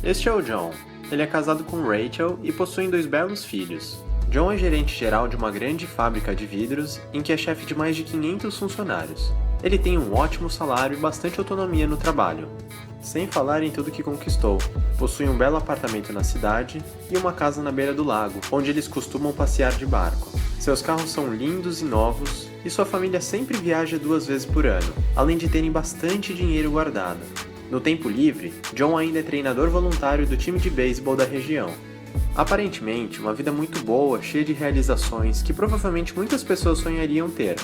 Este é o John. Ele é casado com Rachel e possuem 2 belos filhos. John é gerente geral de uma grande fábrica de vidros em que é chefe de mais de 500 funcionários. Ele tem um ótimo salário e bastante autonomia no trabalho. Sem falar em tudo que conquistou. Possui um belo apartamento na cidade e uma casa na beira do lago, onde eles costumam passear de barco. Seus carros são lindos e novos e sua família sempre viaja 2 vezes por ano, além de terem bastante dinheiro guardado. No tempo livre, John ainda é treinador voluntário do time de beisebol da região. Aparentemente, uma vida muito boa, cheia de realizações que provavelmente muitas pessoas sonhariam ter.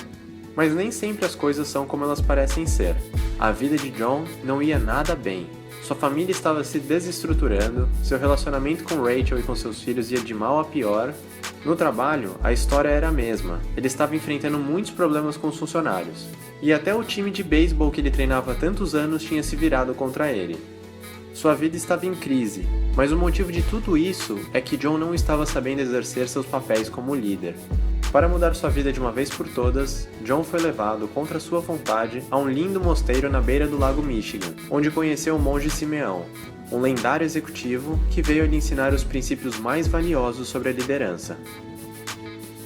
Mas nem sempre as coisas são como elas parecem ser. A vida de John não ia nada bem. Sua família estava se desestruturando, seu relacionamento com Rachel e com seus filhos ia de mal a pior. No trabalho, a história era a mesma. Ele estava enfrentando muitos problemas com os funcionários. E até o time de beisebol que ele treinava há tantos anos tinha se virado contra ele. Sua vida estava em crise, mas o motivo de tudo isso é que John não estava sabendo exercer seus papéis como líder. Para mudar sua vida de uma vez por todas, John foi levado, contra sua vontade, a um lindo mosteiro na beira do lago Michigan, onde conheceu o monge Simeão, um lendário executivo que veio lhe ensinar os princípios mais valiosos sobre a liderança.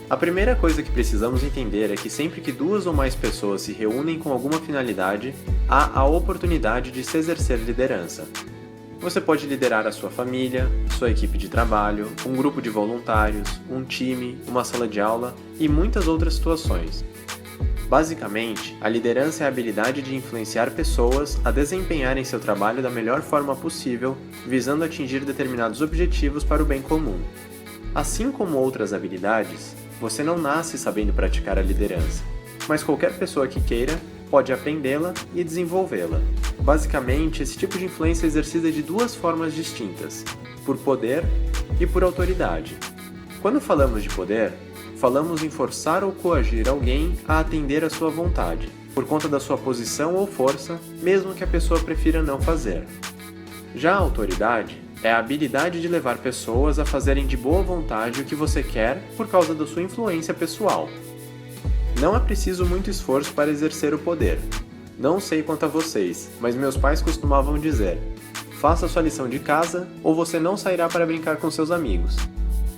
A primeira coisa que precisamos entender é que sempre que 2 ou mais pessoas se reúnem com alguma finalidade, há a oportunidade de se exercer liderança. Você pode liderar a sua família, sua equipe de trabalho, um grupo de voluntários, um time, uma sala de aula e muitas outras situações. Basicamente, a liderança é a habilidade de influenciar pessoas a desempenharem seu trabalho da melhor forma possível, visando atingir determinados objetivos para o bem comum. Assim como outras habilidades, você não nasce sabendo praticar a liderança, mas qualquer pessoa que queira pode aprendê-la e desenvolvê-la. Basicamente, esse tipo de influência é exercida de 2 formas distintas, por poder e por autoridade. Quando falamos de poder, falamos em forçar ou coagir alguém a atender à sua vontade, por conta da sua posição ou força, mesmo que a pessoa prefira não fazer. Já a autoridade é a habilidade de levar pessoas a fazerem de boa vontade o que você quer por causa da sua influência pessoal. Não é preciso muito esforço para exercer o poder. Não sei quanto a vocês, mas meus pais costumavam dizer: faça sua lição de casa ou você não sairá para brincar com seus amigos.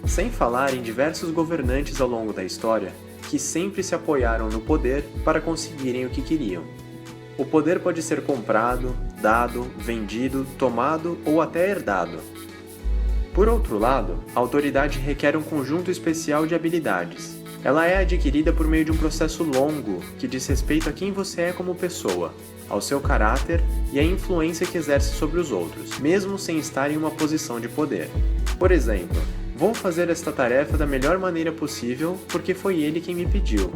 Sem falar em diversos governantes ao longo da história que sempre se apoiaram no poder para conseguirem o que queriam. O poder pode ser comprado, dado, vendido, tomado ou até herdado. Por outro lado, a autoridade requer um conjunto especial de habilidades. Ela é adquirida por meio de um processo longo que diz respeito a quem você é como pessoa, ao seu caráter e à influência que exerce sobre os outros, mesmo sem estar em uma posição de poder. Por exemplo, vou fazer esta tarefa da melhor maneira possível porque foi ele quem me pediu.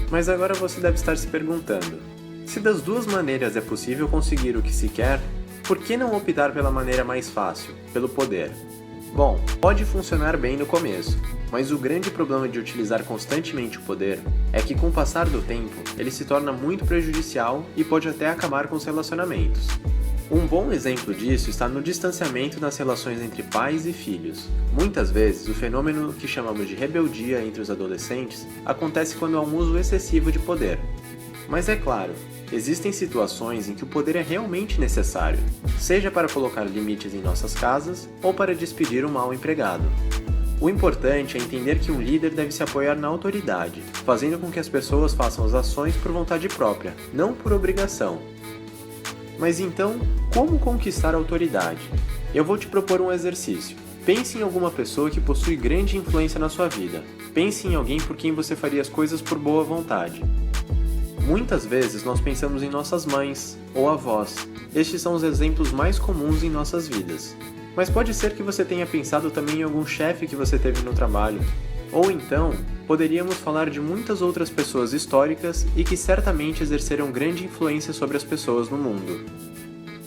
Mas agora você deve estar se perguntando: se das 2 maneiras é possível conseguir o que se quer, por que não optar pela maneira mais fácil, pelo poder? Bom, pode funcionar bem no começo, mas o grande problema de utilizar constantemente o poder é que com o passar do tempo, ele se torna muito prejudicial e pode até acabar com os relacionamentos. Um bom exemplo disso está no distanciamento nas relações entre pais e filhos. Muitas vezes, o fenômeno que chamamos de rebeldia entre os adolescentes acontece quando há um uso excessivo de poder. Mas é claro, existem situações em que o poder é realmente necessário, seja para colocar limites em nossas casas ou para despedir um mau empregado. O importante é entender que um líder deve se apoiar na autoridade, fazendo com que as pessoas façam as ações por vontade própria, não por obrigação. Mas então, como conquistar a autoridade? Eu vou te propor um exercício. Pense em alguma pessoa que possui grande influência na sua vida. Pense em alguém por quem você faria as coisas por boa vontade. Muitas vezes nós pensamos em nossas mães ou avós. Estes são os exemplos mais comuns em nossas vidas. Mas pode ser que você tenha pensado também em algum chefe que você teve no trabalho. Ou então, poderíamos falar de muitas outras pessoas históricas e que certamente exerceram grande influência sobre as pessoas no mundo.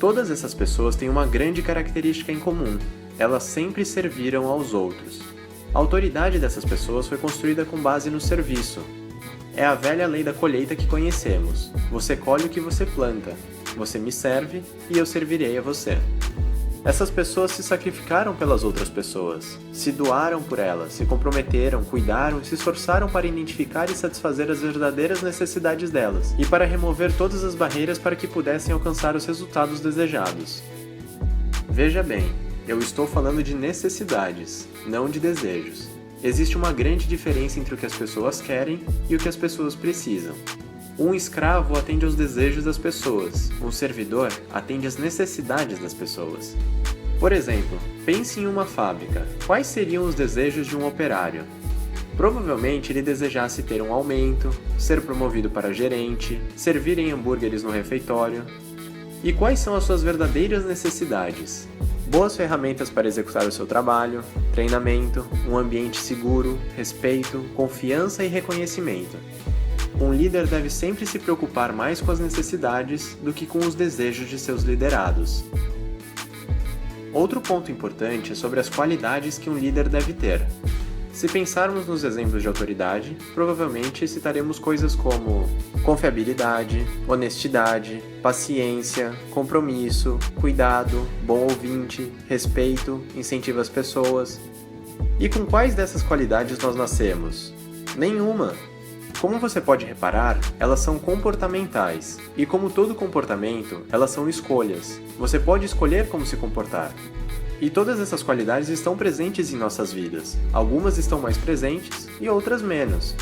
Todas essas pessoas têm uma grande característica em comum: elas sempre serviram aos outros. A autoridade dessas pessoas foi construída com base no serviço. É a velha lei da colheita que conhecemos. Você colhe o que você planta. Você me serve e eu servirei a você. Essas pessoas se sacrificaram pelas outras pessoas, se doaram por elas, se comprometeram, cuidaram e se esforçaram para identificar e satisfazer as verdadeiras necessidades delas, e para remover todas as barreiras para que pudessem alcançar os resultados desejados. Veja bem, eu estou falando de necessidades, não de desejos. Existe uma grande diferença entre o que as pessoas querem e o que as pessoas precisam. Um escravo atende aos desejos das pessoas, um servidor atende às necessidades das pessoas. Por exemplo, pense em uma fábrica. Quais seriam os desejos de um operário? Provavelmente ele desejasse ter um aumento, ser promovido para gerente, servir em hambúrgueres no refeitório. E quais são as suas verdadeiras necessidades? Boas ferramentas para executar o seu trabalho, treinamento, um ambiente seguro, respeito, confiança e reconhecimento. Um líder deve sempre se preocupar mais com as necessidades do que com os desejos de seus liderados. Outro ponto importante é sobre as qualidades que um líder deve ter. Se pensarmos nos exemplos de autoridade, provavelmente citaremos coisas como confiabilidade, honestidade, paciência, compromisso, cuidado, bom ouvinte, respeito, incentivo às pessoas. E com quais dessas qualidades nós nascemos? Nenhuma! Como você pode reparar, elas são comportamentais, e como todo comportamento, elas são escolhas. Você pode escolher como se comportar. E todas essas qualidades estão presentes em nossas vidas. Algumas estão mais presentes e outras menos.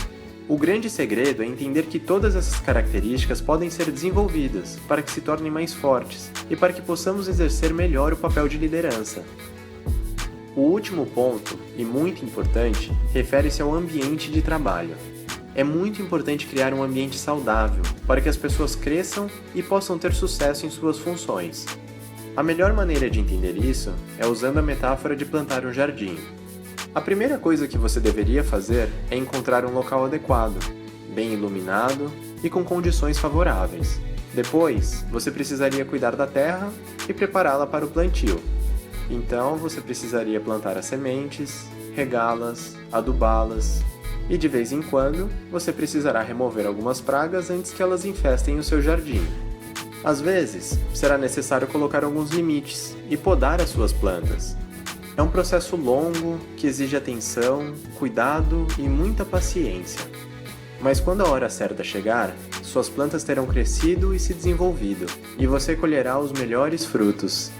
O grande segredo é entender que todas essas características podem ser desenvolvidas para que se tornem mais fortes e para que possamos exercer melhor o papel de liderança. O último ponto, e muito importante, refere-se ao ambiente de trabalho. É muito importante criar um ambiente saudável para que as pessoas cresçam e possam ter sucesso em suas funções. A melhor maneira de entender isso é usando a metáfora de plantar um jardim. A primeira coisa que você deveria fazer é encontrar um local adequado, bem iluminado e com condições favoráveis. Depois, você precisaria cuidar da terra e prepará-la para o plantio. Então, você precisaria plantar as sementes, regá-las, adubá-las, e de vez em quando, você precisará remover algumas pragas antes que elas infestem o seu jardim. Às vezes, será necessário colocar alguns limites e podar as suas plantas. É um processo longo que exige atenção, cuidado e muita paciência. Mas quando a hora certa chegar, suas plantas terão crescido e se desenvolvido, e você colherá os melhores frutos.